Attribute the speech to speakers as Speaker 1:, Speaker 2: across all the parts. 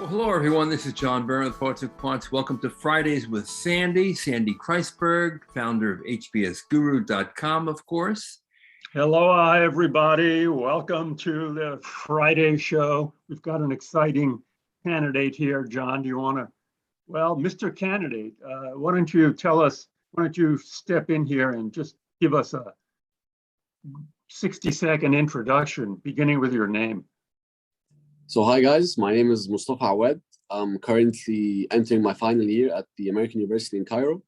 Speaker 1: Well, hello, everyone. This is John Byrne with Poets and Quants. Welcome to Fridays with Sandy Kreisberg, founder of hbsguru.com, of course.
Speaker 2: Hello, everybody. Welcome to the Friday show. We've got an exciting candidate here. John, do you want to? Well, Mr. Candidate, why don't you tell us, why don't you step in here and just give us a 60-second introduction, beginning with your name.
Speaker 3: So hi guys, my name is Mustafa Awad. I'm currently entering my final year at the American University in Cairo.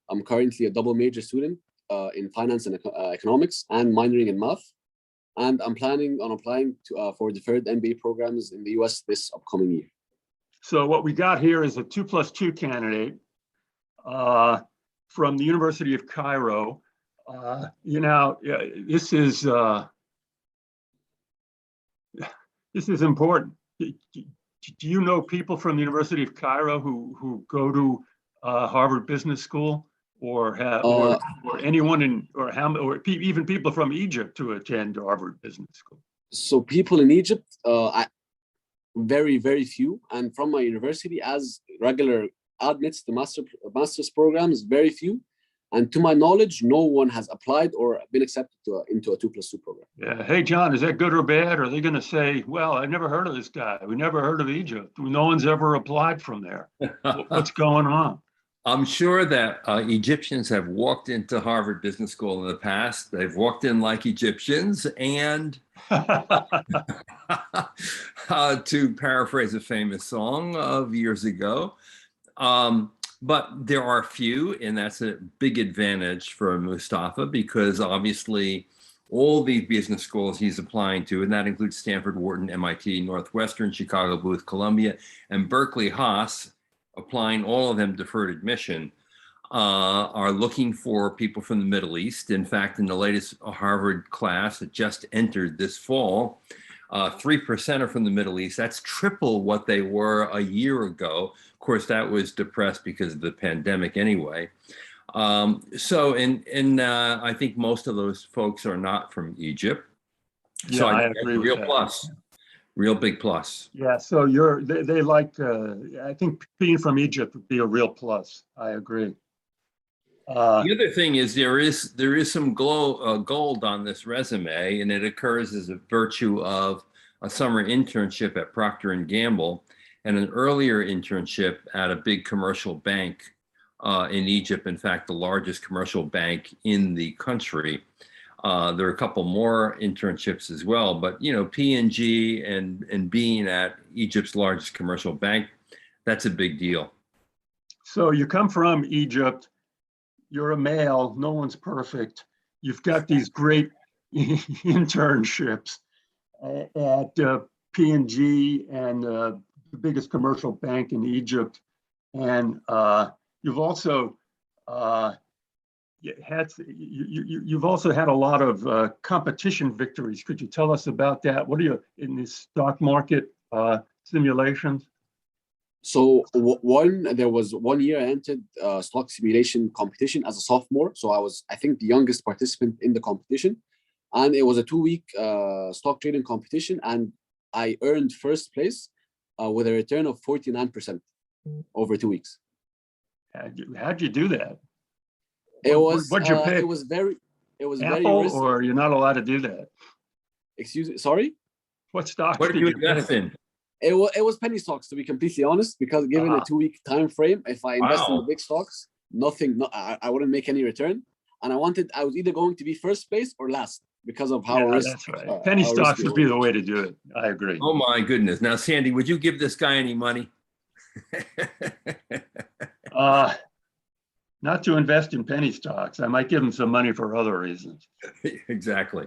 Speaker 3: I'm currently a double major student in finance and economics and minoring in math. And I'm planning on applying for deferred MBA programs in the US this upcoming year.
Speaker 2: So what we got here is a 2+2 candidate from the University of Cairo. This is important. Do you know people from the University of Cairo who go to Harvard Business School, or have or anyone even people from Egypt to attend Harvard Business School?
Speaker 3: So people in Egypt, very, very few, and from my university as regular admits to master's programs, very few. And to my knowledge, no one has applied or been accepted into a 2+2 program.
Speaker 2: Yeah. Hey, John, is that good or bad? Are they going to say, well, I never heard of this guy. We never heard of Egypt. No one's ever applied from there. What's going on?
Speaker 1: I'm sure that Egyptians have walked into Harvard Business School in the past. They've walked in like Egyptians, and to paraphrase a famous song of years ago, but there are few, and that's a big advantage for Mustafa, because obviously all these business schools he's applying to, and that includes Stanford, Wharton, MIT, Northwestern, Chicago, Booth, Columbia, and Berkeley Haas, applying all of them deferred admission, are looking for people from the Middle East. In fact, in the latest Harvard class that just entered this fall, 3% are from the Middle East. That's triple what they were a year ago. Of course, that was depressed because of the pandemic anyway. I think most of those folks are not from Egypt.
Speaker 2: Yeah,
Speaker 1: so
Speaker 2: I agree with
Speaker 1: real
Speaker 2: that.
Speaker 1: plus, real big plus.
Speaker 2: Yeah, so they like, I think being from Egypt would be a real plus. I agree.
Speaker 1: The other thing is there is some gold on this resume, and it occurs as a virtue of a summer internship at Procter & Gamble and an earlier internship at a big commercial bank in Egypt. In fact, the largest commercial bank in the country. There are a couple more internships as well, but P&G and being at Egypt's largest commercial bank, that's a big deal.
Speaker 2: So you come from Egypt. You're a male, no one's perfect. You've got these great internships at P&G and the biggest commercial bank in Egypt. And you've also you've also had a lot of competition victories. Could you tell us about that? What are you in this stock market simulations?
Speaker 3: So there was 1 year I entered stock simulation competition as a sophomore. So I was, I think, the youngest participant in the competition. And it was a 2-week stock trading competition. And I earned first place with a return of 49% over 2 weeks.
Speaker 2: How'd you do that?
Speaker 3: What'd
Speaker 2: you pick?
Speaker 3: It was very
Speaker 2: Apple,
Speaker 3: risky.
Speaker 2: or you're not allowed to do that?
Speaker 3: Excuse me, sorry?
Speaker 2: What stocks
Speaker 1: What did you invest
Speaker 2: pick?
Speaker 1: in?
Speaker 3: It was penny stocks, to be completely honest, because given a 2-week time frame, if I invest in the big stocks, I wouldn't make any return. And I was either going to be first place or last because of how risky.
Speaker 2: That's right. Penny stocks would be the way to do it. I agree.
Speaker 1: Oh my goodness. Now, Sandy, would you give this guy any money?
Speaker 2: Not to invest in penny stocks. I might give him some money for other reasons.
Speaker 1: Exactly.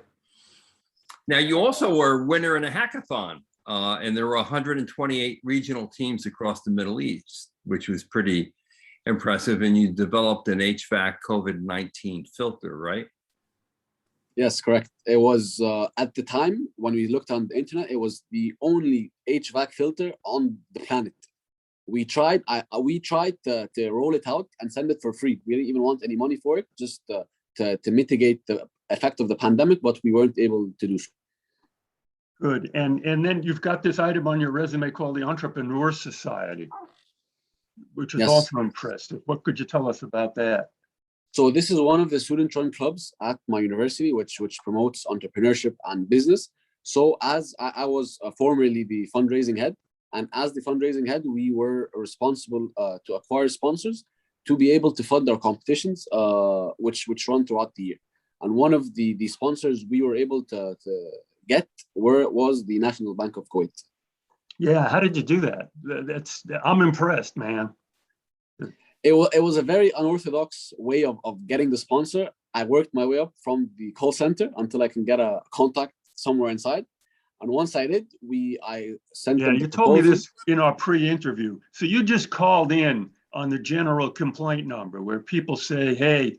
Speaker 1: Now, you also were a winner in a hackathon. And there were 128 regional teams across the Middle East, which was pretty impressive. And you developed an HVAC COVID-19 filter, right?
Speaker 3: Yes, correct. It was at the time when we looked on the internet, it was the only HVAC filter on the planet. We tried to roll it out and send it for free. We didn't even want any money for it, just to mitigate the effect of the pandemic, but we weren't able to do so.
Speaker 2: Good. And then you've got this item on your resume called the Entrepreneur Society, which is
Speaker 3: Yes.
Speaker 2: also impressive. What could you tell us about that?
Speaker 3: So this is one of the student-run clubs at my university, which promotes entrepreneurship and business. So as I was formerly the fundraising head, and as the fundraising head, we were responsible to acquire sponsors to be able to fund our competitions, which run throughout the year. And one of the sponsors we were able to get was the National Bank of Kuwait.
Speaker 2: Yeah, how did you do that? I'm impressed, man.
Speaker 3: It was a very unorthodox way of getting the sponsor. I worked my way up from the call center until I can get a contact somewhere inside. And once I did, I sent them the
Speaker 2: you told me
Speaker 3: proposal.
Speaker 2: this in our pre-interview. So you just called in on the general complaint number where people say, hey,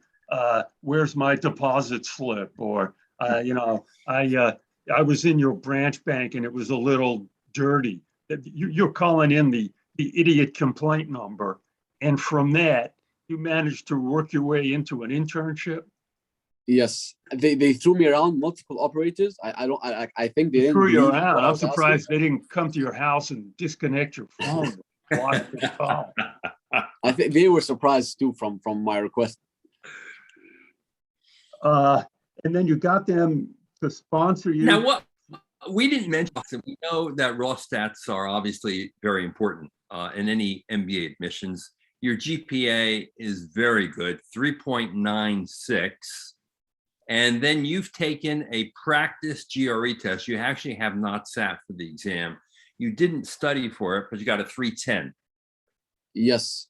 Speaker 2: where's my deposit slip? Or, I was in your branch bank and it was a little dirty. You're calling in the idiot complaint number. And from that, you managed to work your way into an internship?
Speaker 3: Yes, they threw me around multiple operators. I think they didn't
Speaker 2: Threw you
Speaker 3: believe
Speaker 2: around.
Speaker 3: what I
Speaker 2: I'm
Speaker 3: was asking.
Speaker 2: surprised they didn't come to your house and disconnect your phone. Block your call.
Speaker 3: I think they were surprised too from my request.
Speaker 2: And then you got them to sponsor you.
Speaker 1: Now, what we didn't mention, we know that raw stats are obviously very important in any MBA admissions. Your GPA is very good, 3.96. And then you've taken a practice GRE test. You actually have not sat for the exam. You didn't study for it, but you got a 310.
Speaker 3: Yes.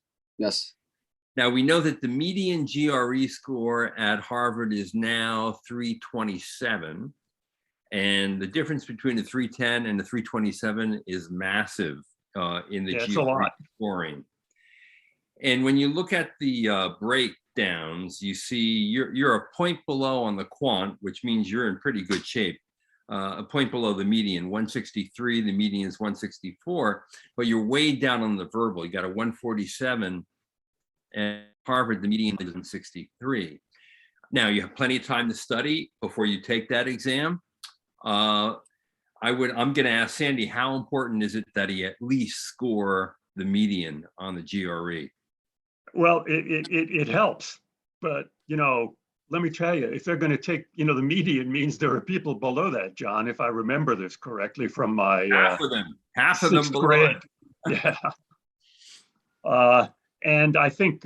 Speaker 1: Now, we know that the median GRE score at Harvard is now 327. And the difference between the 310 and the 327 is massive in the GRE scoring. And when you look at the breakdowns, you see you're a point below on the quant, which means you're in pretty good shape. A point below the median, 163, the median is 164, but you're way down on the verbal. You got a 147, and Harvard, the median is 163. Now, you have plenty of time to study before you take that exam. I'm going to ask Sandy, how important is it that he at least score the median on the GRE?
Speaker 2: Well, it helps, but let me tell you, if they're going to take, the median means there are people below that, John, if I remember this correctly from my
Speaker 1: half of them below
Speaker 2: grade. Yeah. And I think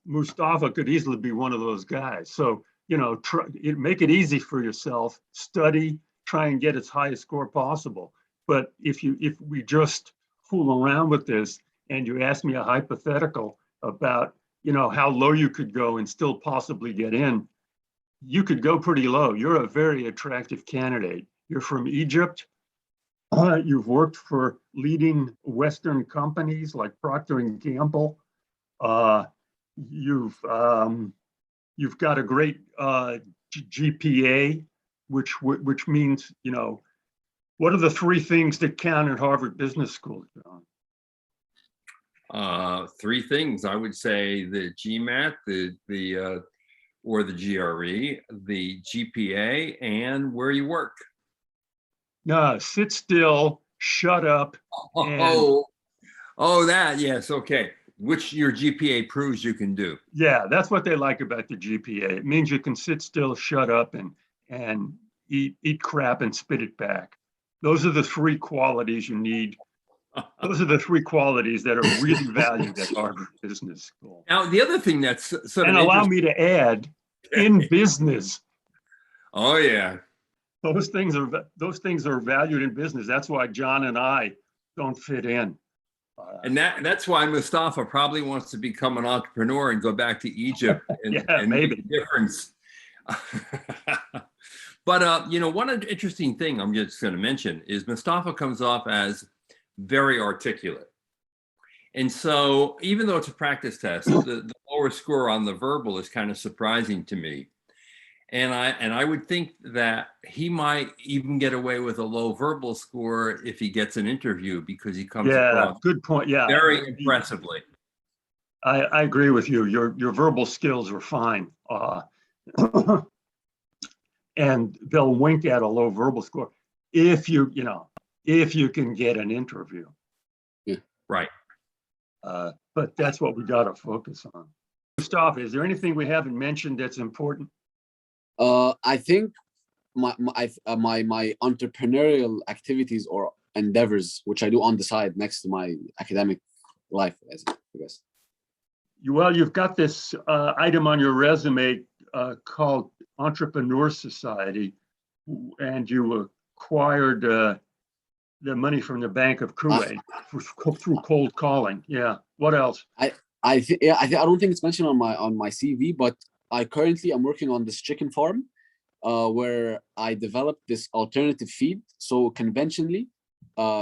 Speaker 2: Mustafa could easily be one of those guys. So, make it easy for yourself, study, try and get as high a score possible. But if we just fool around with this and you ask me a hypothetical about, how low you could go and still possibly get in, you could go pretty low. You're a very attractive candidate. You're from Egypt. You've worked for leading Western companies like Procter and Gamble. You've got a great GPA, which means, what are the three things that count at Harvard Business School, John?
Speaker 1: Three things. I would say the GMAT, or the GRE, the GPA, and where you work.
Speaker 2: No, sit still, shut up.
Speaker 1: That, yes, okay. Which your GPA proves you can do.
Speaker 2: Yeah, that's what they like about the GPA. It means you can sit still, shut up, and eat crap and spit it back. Those are the three qualities you need. Those are the three qualities that are really valued at Harvard Business School.
Speaker 1: Now, the other thing that's sort of
Speaker 2: allow me to add, in business.
Speaker 1: Oh yeah.
Speaker 2: Those things are valued in business. That's why John and I don't fit in.
Speaker 1: And that's why Mustafa probably wants to become an entrepreneur and go back to Egypt and
Speaker 2: maybe
Speaker 1: make a difference. But one interesting thing I'm just going to mention is Mustafa comes off as very articulate. And so even though it's a practice test, the lower score on the verbal is kind of surprising to me. And I would think that he might even get away with a low verbal score if he gets an interview, because he comes across
Speaker 2: good point. Yeah,
Speaker 1: very impressively.
Speaker 2: I agree with you. Your verbal skills are fine. And they'll wink at a low verbal score. if if you can get an interview.
Speaker 1: Right.
Speaker 2: But that's what we got to focus on. Gustav, is there anything we haven't mentioned that's important?
Speaker 3: I think my entrepreneurial activities or endeavors, which I do on the side next to my academic life, I guess.
Speaker 2: You've got this item on your resume called Entrepreneur Society, and you acquired the money from the Bank of Kuwait through cold calling. Yeah. What else?
Speaker 3: I don't think it's mentioned on my CV, but I currently am working on this chicken farm, where I developed this alternative feed. So conventionally,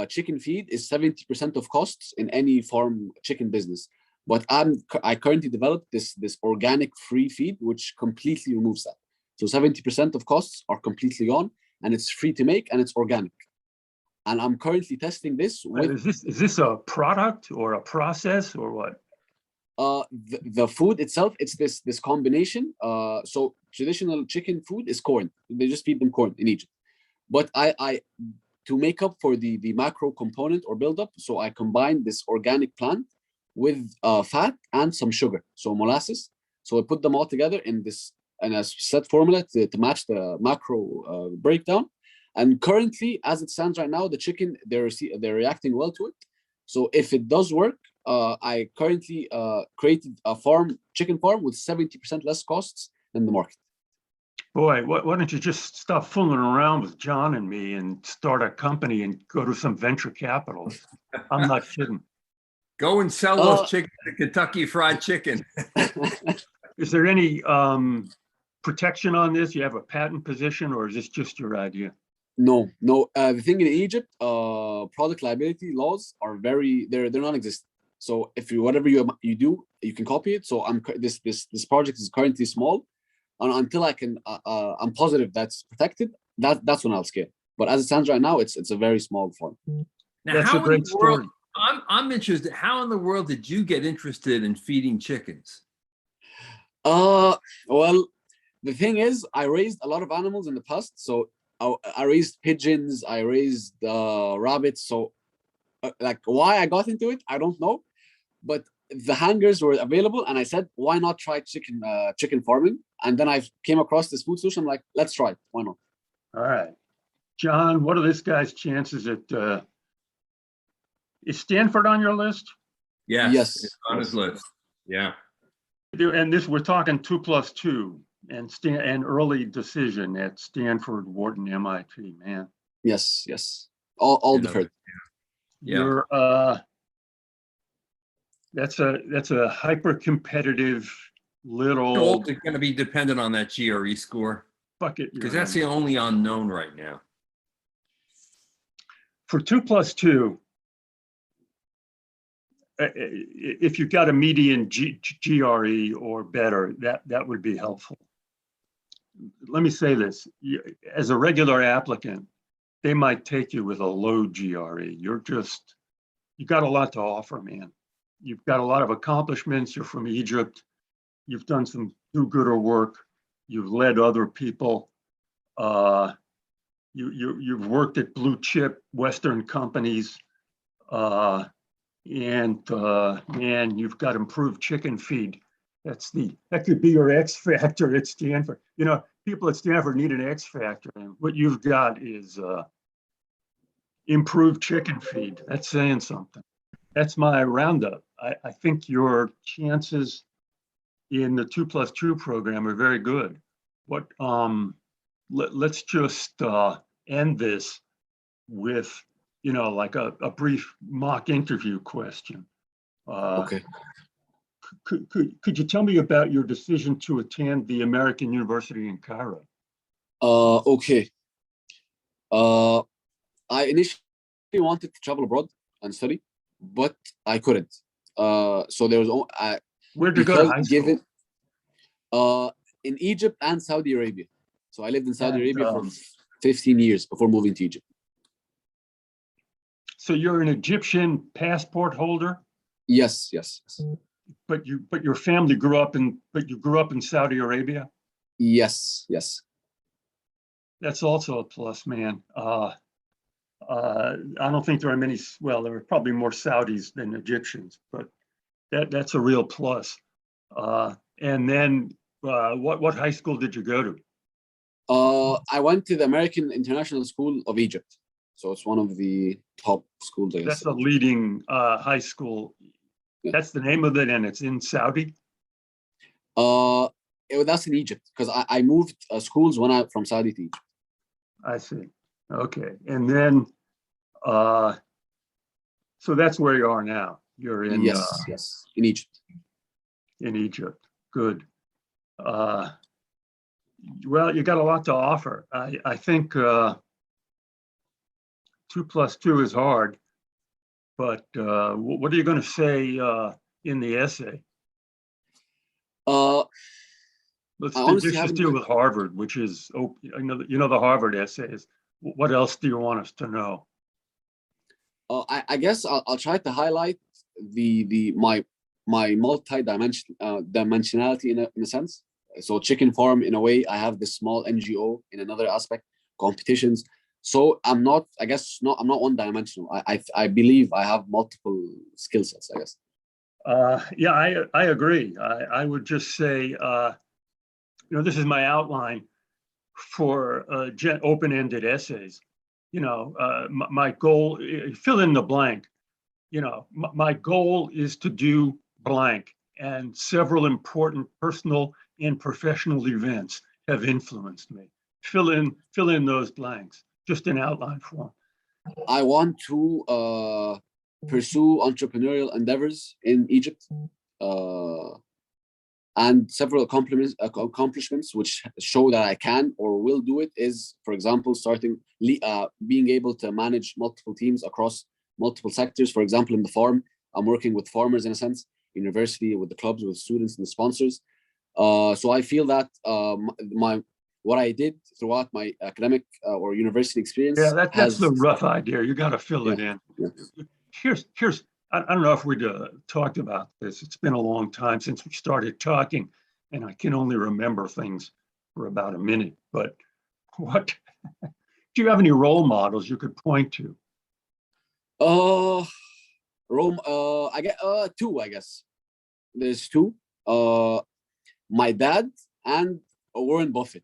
Speaker 3: chicken feed is 70% of costs in any farm chicken business. But I currently developed this organic free feed, which completely removes that. So 70% of costs are completely gone, and it's free to make, and it's organic. And I'm currently testing this with.
Speaker 2: Is this a product or a process or what?
Speaker 3: The food itself, it's this combination. So traditional chicken food is corn. They just feed them corn in Egypt. But I to make up for the macro component or buildup, so I combine this organic plant with fat and some sugar, so molasses. So I put them all together in a set formula to match the macro breakdown. And currently, as it stands right now, the chicken, they're reacting well to it. So if it does work, I currently created a chicken farm with 70% less costs than the market.
Speaker 2: Boy, why don't you just stop fooling around with John and me and start a company and go to some venture capital? I'm not kidding.
Speaker 1: Go and sell those chickens to Kentucky Fried Chicken.
Speaker 2: Is there any protection on this? You have a patent position, or is this just your idea?
Speaker 3: No. The thing in Egypt, product liability laws are they're non-existent. So if whatever you do, you can copy it. So this project is currently small, and until I'm positive that's protected, that's when I'll scale. But as it stands right now, it's a very small farm.
Speaker 1: Now,
Speaker 2: that's a great story.
Speaker 1: I'm interested. How in the world did you get interested in feeding chickens?
Speaker 3: Well, the thing is, I raised a lot of animals in the past. So I raised pigeons, I raised rabbits. So like why I got into it, I don't know. But the hangars were available, and I said, why not try chicken farming? And then I came across this food solution. I'm like, let's try it. Why not?
Speaker 2: All right, John, what are this guy's chances at? Is Stanford on your list?
Speaker 3: Yes.
Speaker 1: It's on his list. Yeah.
Speaker 2: And we're talking 2+2 and early decision at Stanford, Wharton, MIT. Man.
Speaker 3: Yes. All deferred.
Speaker 1: Yeah.
Speaker 2: You're that's a hyper competitive little.
Speaker 1: It's going to be dependent on that GRE score,
Speaker 2: bucket
Speaker 1: because that's the only unknown right now.
Speaker 2: For 2+2, if you've got a median GRE or better, that would be helpful. Let me say this, as a regular applicant, they might take you with a low GRE. You got a lot to offer, man. You've got a lot of accomplishments. You're from Egypt. You've done some do-gooder work. You've led other people. You've worked at blue chip Western companies. And you've got improved chicken feed. That could be your X factor at Stanford. People at Stanford need an X factor, and what you've got is improved chicken feed. That's saying something. That's my roundup. I think your chances in the 2+2 program are very good. Let's just end this with like a brief mock interview question.
Speaker 3: Okay.
Speaker 2: Could you tell me about your decision to attend the American University in Cairo?
Speaker 3: Okay. I initially wanted to travel abroad and study, but I couldn't. So there was
Speaker 2: where'd you go to high school?
Speaker 3: In Egypt and Saudi Arabia. So I lived in Saudi Arabia for 15 years before moving to Egypt.
Speaker 2: So you're an Egyptian passport holder?
Speaker 3: Yes.
Speaker 2: But your family grew up in Saudi Arabia?
Speaker 3: Yes.
Speaker 2: That's also a plus, man. I don't think there are many, well, there are probably more Saudis than Egyptians, but that's a real plus. And then what high school did you go to?
Speaker 3: I went to the American International School of Egypt. So it's one of the top schools, I guess.
Speaker 2: That's a leading high school.
Speaker 3: Yeah.
Speaker 2: That's the name of it, and it's in Saudi?
Speaker 3: That's in Egypt, because I moved schools when from Saudi to Egypt.
Speaker 2: I see. Okay. And then, so that's where you are now. You're in
Speaker 3: Yes, in Egypt.
Speaker 2: in Egypt. Good. Well, you got a lot to offer. I think 2 + 2 is hard, but what are you going to say in the essay?
Speaker 3: I
Speaker 2: Let's just deal with Harvard, which is, you know the Harvard essays. What else do you want us to know?
Speaker 3: I guess I'll try to highlight my dimensionality in a sense. So chicken farm, in a way, I have this small NGO in another aspect, competitions. So I'm not one-dimensional. I believe I have multiple skill sets, I guess.
Speaker 2: Yeah, I agree. I would just say, this is my outline for open-ended essays. My goal, fill in the blank. My goal is to do blank, and several important personal and professional events have influenced me. Fill in those blanks, just in outline form.
Speaker 3: I want to pursue entrepreneurial endeavors in Egypt, and several accomplishments which show that I can or will do it is, for example, being able to manage multiple teams across multiple sectors. For example, in the farm, I'm working with farmers in a sense, university, with the clubs, with students and the sponsors. So I feel that what I did throughout my academic or university experience.
Speaker 2: Yeah, that's the rough idea. You got to fill it in.
Speaker 3: Yeah.
Speaker 2: Here's I don't know if we'd talked about this. It's been a long time since we started talking, and I can only remember things for about a minute. But do you have any role models you could point to?
Speaker 3: Rome. I get two. I guess there's two. My dad and Warren Buffett.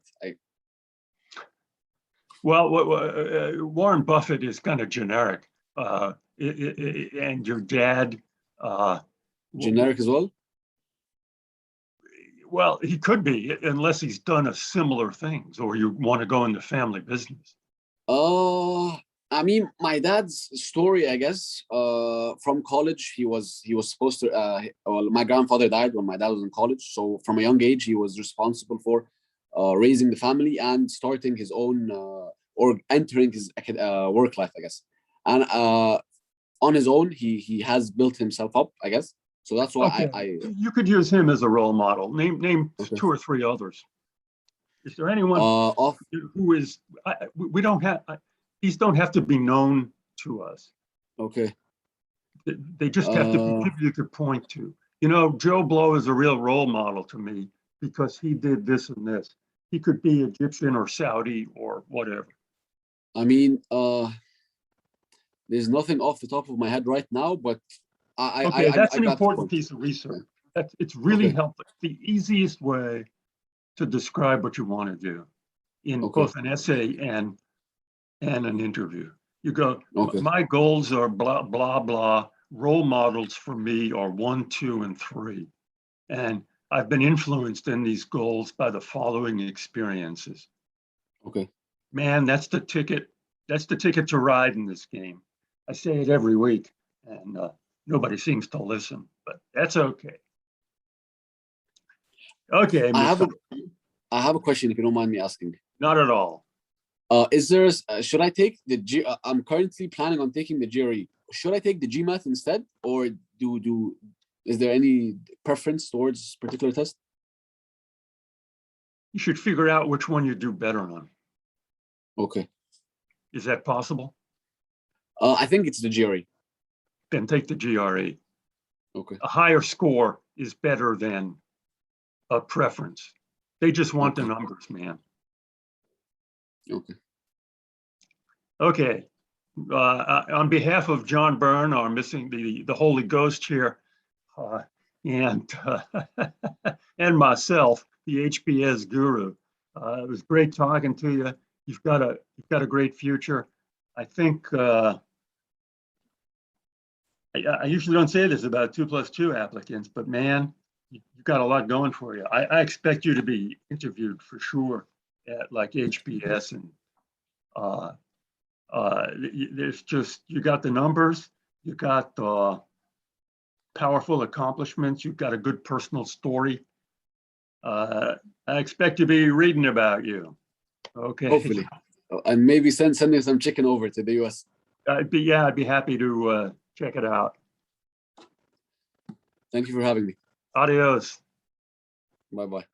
Speaker 2: Well, Warren Buffett is kind of generic, and your dad.
Speaker 3: Generic as well?
Speaker 2: Well, he could be, unless he's done a similar things, or you want to go into family business.
Speaker 3: I mean, my dad's story, I guess, from college, he was supposed to, well, my grandfather died when my dad was in college. So from a young age, he was responsible for raising the family and starting his own, or entering his work life, I guess. And on his own, he has built himself up, I guess. So that's why
Speaker 2: you could use him as a role model. Name
Speaker 3: Okay.
Speaker 2: 2 or 3 others. Is there anyone who is? We don't have. These don't have to be known to us.
Speaker 3: Okay.
Speaker 2: They just have to be people you could point to. Joe Blow is a real role model to me because he did this and this. He could be Egyptian or Saudi or whatever.
Speaker 3: I mean, there's nothing off the top of my head right now, but
Speaker 2: that's an important piece of research. It's really helpful. It's the easiest way to describe what you want to do in both an essay and an interview. You go, my goals are blah, blah, blah. Role models for me are 1, 2, and 3. And I've been influenced in these goals by the following experiences.
Speaker 3: Okay.
Speaker 2: Man, that's the ticket. That's the ticket to ride in this game. I say it every week, and nobody seems to listen, but that's okay. Okay.
Speaker 3: I have a question, if you don't mind me asking.
Speaker 2: Not at all.
Speaker 3: Is there? Should I take the I'm currently planning on taking the GRE. Should I take the GMAT instead, or is there any preference towards particular test?
Speaker 2: You should figure out which one you do better on.
Speaker 3: Okay.
Speaker 2: Is that possible?
Speaker 3: I think it's the GRE.
Speaker 2: Then take the GRE.
Speaker 3: Okay.
Speaker 2: A higher score is better than a preference. They just want the numbers, man.
Speaker 3: Okay.
Speaker 2: Okay. On behalf of John Byrne, our missing the Holy Ghost here, and and myself, the HBS guru. It was great talking to you. You've got a great future. I think I usually don't say this about 2+2 applicants, but man, you've got a lot going for you. I expect you to be interviewed for sure at like HBS, and there's just, you got the numbers, you got the powerful accomplishments, you've got a good personal story. I expect to be reading about you. Okay.
Speaker 3: Hopefully. And maybe send me some chicken over to the US.
Speaker 2: I'd be happy to check it out.
Speaker 3: Thank you for having me.
Speaker 2: Adios.
Speaker 3: Bye-bye.